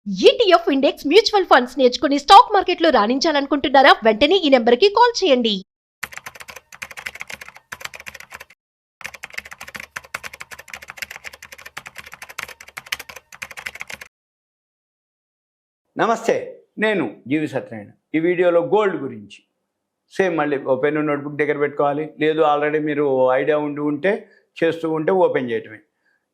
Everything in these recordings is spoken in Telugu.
ఈటీఎఫ్ ఇండెక్స్ మ్యూచువల్ ఫండ్స్ నేర్చుకుని స్టాక్ మార్కెట్లో రాణించాలనుకుంటున్నారా? వెంటనే ఈ నెంబర్కి కాల్ చేయండి. నమస్తే, నేను జీవి సత్యనారాయణ. ఈ వీడియోలో గోల్డ్ గురించి సేమ్ మళ్ళీ ఓపెన్ నోట్బుక్ దగ్గర పెట్టుకోవాలి, లేదు ఆల్రెడీ మీరు ఐడియా ఉంటే చేస్తూ ఉంటే ఓపెన్ చేయటమే.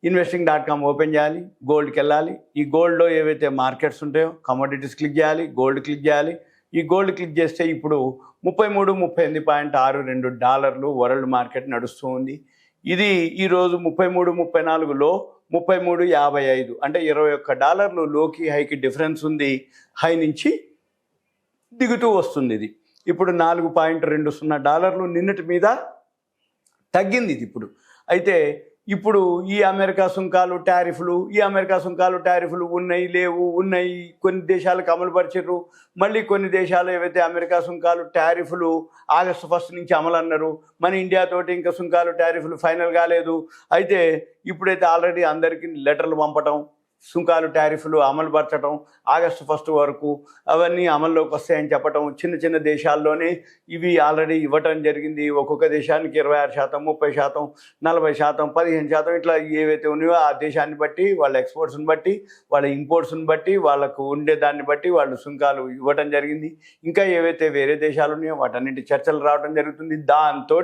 investing.com ఓపెన్ చేయాలి, గోల్డ్కి వెళ్ళాలి. ఈ గోల్డ్లో ఏవైతే మార్కెట్స్ ఉంటాయో కమోడిటీస్ క్లిక్ చేయాలి, గోల్డ్ క్లిక్ చేయాలి. ఈ గోల్డ్ క్లిక్ చేస్తే ఇప్పుడు 33-38.62 డాలర్లు వరల్డ్ మార్కెట్ నడుస్తూ ఉంది. ఇది ఈరోజు 33-34లో 33.55 అంటే $21 లోకి హైకి డిఫరెన్స్ ఉంది. హై నుంచి దిగుతూ వస్తుంది. ఇది ఇప్పుడు $4.20 నిన్నటి మీద తగ్గింది. ఇది ఇప్పుడు అయితే ఇప్పుడు ఈ అమెరికా సుంకాలు టారిఫ్లు ఉన్నాయి, లేవు, ఉన్నాయి. కొన్ని దేశాలకు అమలుపరిచారు, మళ్ళీ కొన్ని దేశాలు ఏవైతే అమెరికా సుంకాలు టారిఫ్లు ఆగస్టు 1 నుంచి అమలు అన్నారు. మన ఇండియాతోటి ఇంకా సుంకాలు టారిఫ్లు ఫైనల్ కాలేదు. అయితే ఇప్పుడైతే ఆల్రెడీ అందరికీ లెటర్లు పంపటం, సుంకాలు టారిఫ్లు అమలుపరచడం ఆగస్టు 1 వరకు అవన్నీ అమల్లోకి వస్తాయని చెప్పటం, చిన్న చిన్న దేశాల్లోనే ఇవి ఆల్రెడీ ఇవ్వటం జరిగింది. ఒక్కొక్క దేశానికి 26%, 30%, 40%, 15% ఇట్లా ఏవైతే ఉన్నాయో ఆ దేశాన్ని బట్టి, వాళ్ళ ఎక్స్పోర్ట్స్ని బట్టి, వాళ్ళ ఇంపోర్ట్స్ని బట్టి, వాళ్ళకు ఉండే దాన్ని బట్టి వాళ్ళు సుంకాలు ఇవ్వటం జరిగింది. ఇంకా ఏవైతే వేరే దేశాలు ఉన్నాయో వాటన్నింటి చర్చలు రావడం జరుగుతుంది. దాంతో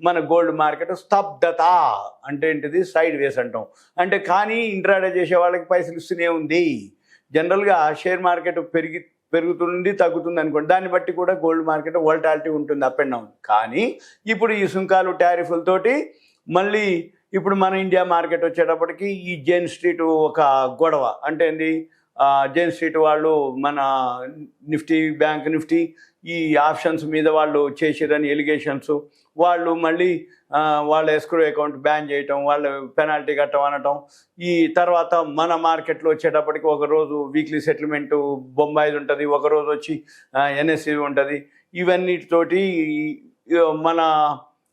మన గోల్డ్ మార్కెట్ స్తబ్దత అంటే ఏంటిది, సైడ్ వేస్ అంటాం. అంటే కానీ ఇంట్రాడే చేసే వాళ్ళకి పైసలు ఇస్తూనే ఉంది. జనరల్గా షేర్ మార్కెట్ పెరుగుతుంది తగ్గుతుంది అనుకోండి, దాన్ని బట్టి కూడా గోల్డ్ మార్కెట్ వోల్టాలిటీ ఉంటుంది, అప్ అండ్ డౌన్. కానీ ఇప్పుడు ఈ సుంకాలు టారిఫ్లతోటి మళ్ళీ ఇప్పుడు మన ఇండియా మార్కెట్ వచ్చేటప్పటికి ఈ జైన్ స్ట్రీట్ ఒక గొడవ. అంటే ఏంది, జైన్ స్ట్రీట్ వాళ్ళు మన నిఫ్టీ, బ్యాంక్ నిఫ్టీ ఈ ఆప్షన్స్ మీద వాళ్ళు చేసిరని ఎలిగేషన్స్, వాళ్ళు మళ్ళీ వాళ్ళ ఎస్క్రో అకౌంట్ బ్యాన్ చేయటం, వాళ్ళు పెనాల్టీ కట్టం అనటం. ఈ తర్వాత మన మార్కెట్లో వచ్చేటప్పటికి ఒకరోజు వీక్లీ సెటిల్మెంటు బొంబాయిది ఉంటుంది, ఒకరోజు వచ్చి ఎన్ఎస్సి ఉంటుంది. ఇవన్నిటితోటి మన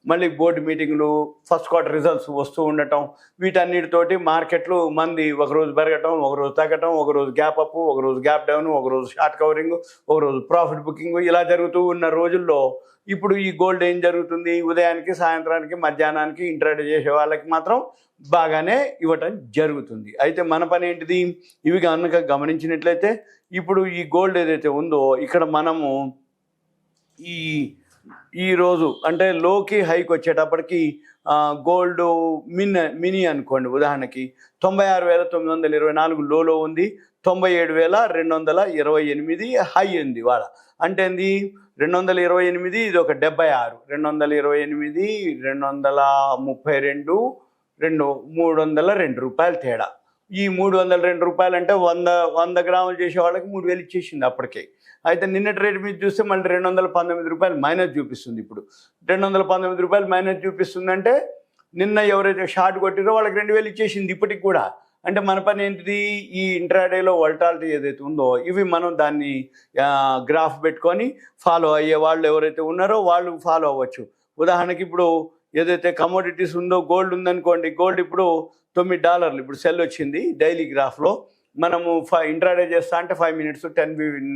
మళ్ళీ బోర్డు మీటింగ్లు, ఫస్ట్ క్వార్టర్ రిజల్ట్స్ వస్తూ ఉండటం, వీటన్నిటితోటి మార్కెట్లు మంది ఒకరోజు పెరగటం, ఒకరోజు తగ్గటం, ఒకరోజు గ్యాప్ అప్, ఒకరోజు గ్యాప్ డౌన్, ఒకరోజు షార్ట్ కవరింగ్, ఒకరోజు ప్రాఫిట్ బుకింగ్, ఇలా జరుగుతూ ఉన్న రోజుల్లో ఇప్పుడు ఈ గోల్డ్ ఏం జరుగుతుంది, ఉదయానికి, సాయంత్రానికి, మధ్యాహ్నానికి ఇంట్రాడే చేసే వాళ్ళకి మాత్రం బాగానే ఇవ్వటం జరుగుతుంది. అయితే మన పని ఏంటిది, ఇవి కనుక గమనించినట్లయితే ఇప్పుడు ఈ గోల్డ్ ఏదైతే ఉందో ఇక్కడ మనము ఈరోజు అంటే లోకి హైకి వచ్చేటప్పటికి గోల్డ్ మినీ అనుకోండి, ఉదాహరణకి 96,924 లోలో ఉంది, 97,228 హై ఉంది వాళ్ళ. అంటే ఏంది, 228, ఇది ఒక 76, 228, 232, 302 రూపాయలు తేడా. ఈ 302 రూపాయలు అంటే 100 గ్రాములు చేసే వాళ్ళకి 3,000 ఇచ్చేసింది అప్పటికే. అయితే నిన్నటి రేటు మీద చూస్తే మళ్ళీ 219 రూపాయలు మైనస్ చూపిస్తుంది. ఇప్పుడు 219 రూపాయలు మైనస్ చూపిస్తుందంటే నిన్న ఎవరైతే షార్ట్ కొట్టిరో వాళ్ళకి 2,000 ఇచ్చేసింది ఇప్పటికి కూడా. అంటే మన పని ఏంటిది, ఈ ఇంట్రాడేలో వోల్టాలిటీ ఏదైతే ఉందో ఇవి మనం దాన్ని గ్రాఫ్ పెట్టుకొని ఫాలో అయ్యే వాళ్ళు ఎవరైతే ఉన్నారో వాళ్ళు ఫాలో అవ్వచ్చు. ఉదాహరణకి ఇప్పుడు ఏదైతే కమోడిటీస్ ఉందో, గోల్డ్ ఉందనుకోండి, గోల్డ్ ఇప్పుడు $9 ఇప్పుడు సెల్ వచ్చింది. డైలీ గ్రాఫ్లో మనము ఇంట్రాడే చేస్తా అంటే 5 మినిట్స్, 10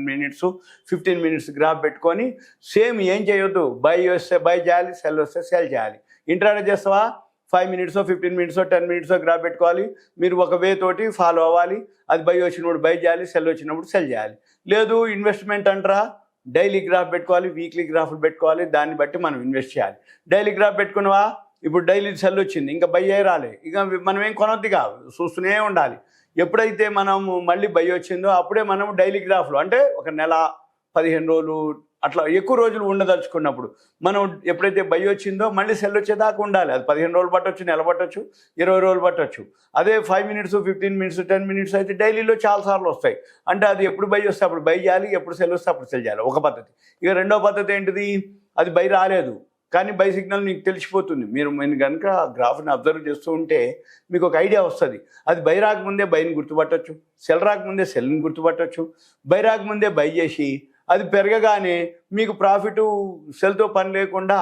మినిట్స్, 15 మినిట్స్ గ్రాఫ్ పెట్టుకొని సేమ్ ఏం చేయొద్దు, బై వస్తే బై చేయాలి, సెల్ వస్తే సెల్ చేయాలి. ఇంట్రాడే చేస్తావా 5 మినిట్స్, 15 మినిట్స్, 10 మినిట్స్ గ్రాఫ్ పెట్టుకోవాలి. మీరు ఒక వే తోటి ఫాలో అవ్వాలి. అది బై వచ్చినప్పుడు బై చేయాలి, సెల్ వచ్చినప్పుడు సెల్ చేయాలి. లేదు ఇన్వెస్ట్మెంట్ అంటారా, డైలీ గ్రాఫ్ పెట్టుకోవాలి, వీక్లీ గ్రాఫ్లు పెట్టుకోవాలి, దాన్ని బట్టి మనం ఇన్వెస్ట్ చేయాలి. డైలీ గ్రాఫ్ పెట్టుకున్నావా, ఇప్పుడు డైలీ సెల్ వచ్చింది, ఇంకా బై అయ్యి రాలే, ఇక మనం ఏం కొనొద్దుగా, చూస్తూనే ఉండాలి. ఎప్పుడైతే మనము మళ్ళీ బై వచ్చిందో అప్పుడే మనం డైలీ గ్రాఫ్లో అంటే ఒక నెల, 15 రోజులు అట్లా ఎక్కువ రోజులు ఉండదలుచుకున్నప్పుడు మనం ఎప్పుడైతే బై వచ్చిందో మళ్ళీ సెల్ వచ్చేదాకా ఉండాలి. అది 15 రోజులు పట్టవచ్చు, నెల పట్టవచ్చు, 20 రోజులు పట్టవచ్చు. అదే 5 మినిట్స్, 15 మినిట్స్, 10 మినిట్స్ అయితే డైలీలో చాలాసార్లు వస్తాయి. అంటే అది ఎప్పుడు బై వస్తే అప్పుడు బై చేయాలి, ఎప్పుడు సెల్ వస్తే అప్పుడు సెల్ చేయాలి, ఒక పద్ధతి. ఇక రెండో పద్ధతి ఏంటిది, అది బై రాలేదు కానీ బై సిగ్నల్ మీకు తెలిసిపోతుంది. మీరు కనుక గ్రాఫ్ని అబ్జర్వ్ చేస్తూ ఉంటే మీకు ఒక ఐడియా వస్తుంది. అది బై రాకముందే బైని గుర్తుపట్టవచ్చు, సెల్ రాకముందే సెల్ని గుర్తుపట్టవచ్చు. బై రాకముందే బై చేసి అది పెరగగానే మీకు ప్రాఫిట్ సెల్తో పని లేకుండా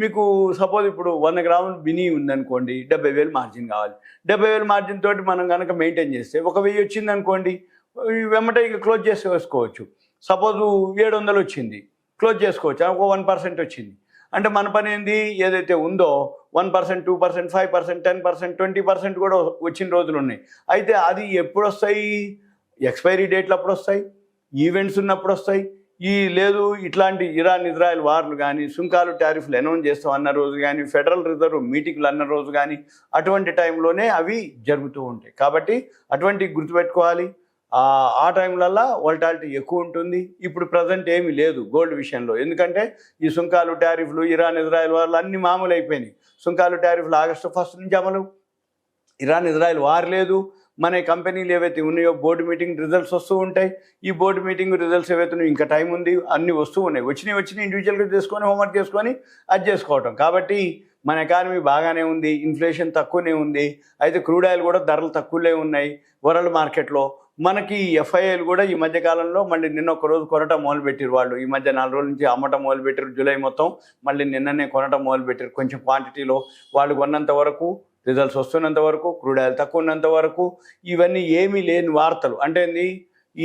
మీకు సపోజ్ ఇప్పుడు 100 గ్రాములు బిని ఉందనుకోండి, 70,000 మార్జిన్ కావాలి. 70,000 మార్జిన్ తోటి మనం కనుక మెయింటైన్ చేస్తే 1,000 వచ్చింది అనుకోండి, వెంబట ఇక క్లోజ్ చేసి వేసుకోవచ్చు. సపోజు 700 వచ్చింది, క్లోజ్ చేసుకోవచ్చు. ఒక 1% వచ్చింది అంటే మన పని ఏంది, ఏదైతే ఉందో 1%, 2%, 5%, 10%, 20% కూడా వచ్చిన రోజులు ఉన్నాయి. అయితే అది ఎప్పుడు వస్తాయి, ఎక్స్పైరీ డేట్లు అప్పుడు వస్తాయి, ఈవెంట్స్ ఉన్నప్పుడు వస్తాయి. లేదు ఇట్లాంటి ఇరాన్ ఇజ్రాయెల్ వార్లు కానీ, సుంకాలు టారిఫ్లు అనౌన్స్ చేస్తాం అన్న రోజు కానీ, ఫెడరల్ రిజర్వ్ మీటింగ్లు అన్న రోజు కానీ, అటువంటి టైంలోనే అవి జరుగుతూ ఉంటాయి. కాబట్టి అటువంటి గుర్తుపెట్టుకోవాలి. ఆ టైంలల్లో వోల్టాలిటీ ఎక్కువ ఉంటుంది. ఇప్పుడు ప్రజెంట్ ఏమీ లేదు గోల్డ్ విషయంలో, ఎందుకంటే ఈ సుంకాలు టారిఫ్లు ఇరాన్ ఇజ్రాయెల్ వార్లు అన్నీ మామూలు అయిపోయినాయి. సుంకాలు టారిఫ్లు ఆగస్టు 1 నుంచి అమలు, ఇరాన్ ఇజ్రాయెల్ వార్ లేదు. మన కంపెనీలు ఏవైతే ఉన్నాయో బోర్డు మీటింగ్ రిజల్ట్స్ వస్తూ ఉంటాయి. ఈ బోర్డు మీటింగ్ రిజల్ట్స్ ఏవైతే ఇంకా టైం ఉంది, అన్నీ వస్తూ ఉన్నాయి. వచ్చినాయి ఇండివిజువల్గా చేసుకొని హోంవర్క్ చేసుకొని అది చేసుకోవటం. కాబట్టి మన ఎకానమీ బాగానే ఉంది, ఇన్ఫ్లేషన్ తక్కువనే ఉంది. అయితే క్రూడ్ ఆయిల్ కూడా ధరలు తక్కువలే ఉన్నాయి వరల్డ్ మార్కెట్లో. మనకి ఎఫ్ఐఐలు కూడా ఈ మధ్యకాలంలో మళ్ళీ నిన్న ఒక రోజు కొనటం మొదలుపెట్టారు. వాళ్ళు ఈ మధ్య 4 రోజుల నుంచి అమ్మటం మొదలుపెట్టారు. జూలై మొత్తం మళ్ళీ నిన్ననే కొనటం మొదలుపెట్టారు. కొంచెం క్వాంటిటీలో వాళ్ళు కొన్నంత వరకు, రిజల్ట్స్ వస్తున్నంత వరకు, క్రూడ్ ఆయిల్ తక్కువ ఉన్నంత వరకు ఇవన్నీ ఏమీ లేని వార్తలు. అంటే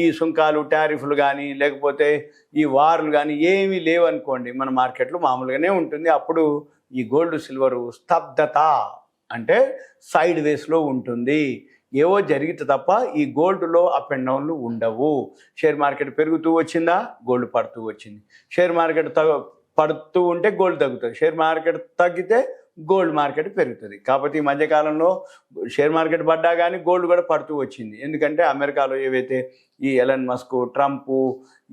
ఈ సుంకాలు టారిఫ్లు కానీ లేకపోతే ఈ వార్లు కానీ ఏమీ లేవనుకోండి, మన మార్కెట్లో మామూలుగానే ఉంటుంది. అప్పుడు ఈ గోల్డ్ సిల్వరు స్తబ్దత అంటే సైడ్ వేస్లో ఉంటుంది. ఏవో జరిగితే తప్ప ఈ గోల్డ్లో అప్ అండ్ డౌన్లు ఉండవు. షేర్ మార్కెట్ పెరుగుతూ వచ్చిందా, గోల్డ్ పడుతూ వచ్చింది. షేర్ మార్కెట్ పడుతూ ఉంటే గోల్డ్ తగ్గుతుంది, షేర్ మార్కెట్ తగ్గితే గోల్డ్ మార్కెట్ పెరుగుతుంది. కాబట్టి ఈ మధ్యకాలంలో షేర్ మార్కెట్ పడ్డా కానీ గోల్డ్ కూడా పడుతూ వచ్చింది. ఎందుకంటే అమెరికాలో ఏవైతే ఈ ఎలన్ మస్క్, ట్రంప్,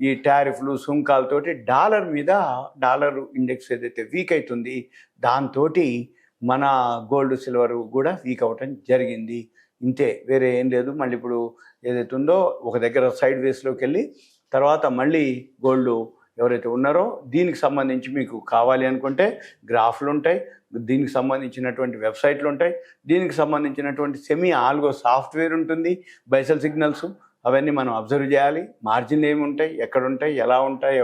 ఈ టారిఫ్లు, సుంకాలతోటి డాలర్ ఇండెక్స్ ఏదైతే వీక్ అవుతుంది, దాంతో మన గోల్డ్ సిల్వర్ కూడా వీక్ అవ్వటం జరిగింది. ఇంతే, వేరే ఏం లేదు. మళ్ళీ ఇప్పుడు ఏదైతే ఉందో ఒక దగ్గర సైడ్ వేస్లోకి వెళ్ళి తర్వాత మళ్ళీ గోల్డ్ ఎవరైతే ఉన్నారో దీనికి సంబంధించి మీకు కావాలి అనుకుంటే గ్రాఫ్లు ఉంటాయి, దీనికి సంబంధించినటువంటి వెబ్సైట్లు ఉంటాయి, దీనికి సంబంధించినటువంటి సెమీ ఆల్గో సాఫ్ట్వేర్ ఉంటుంది, బైసల్ సిగ్నల్స్ అవన్నీ మనం అబ్జర్వ్ చేయాలి. మార్జిన్ ఏమి ఉంటాయి, ఎక్కడుంటాయి, ఎలా ఉంటాయి,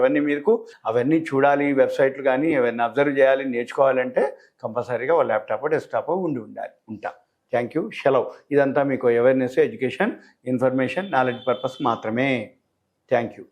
అవన్నీ చూడాలి. వెబ్సైట్లు కానీ అవన్నీ అబ్జర్వ్ చేయాలి. నేర్చుకోవాలంటే కంపల్సరీగా ఒక ల్యాప్టాప్ డెస్క్టాప్ ఉంటా. Thank you. సెలవు. ఇదంతా మీకు awareness, education, information, knowledge purpose మాత్రమే. Thank you.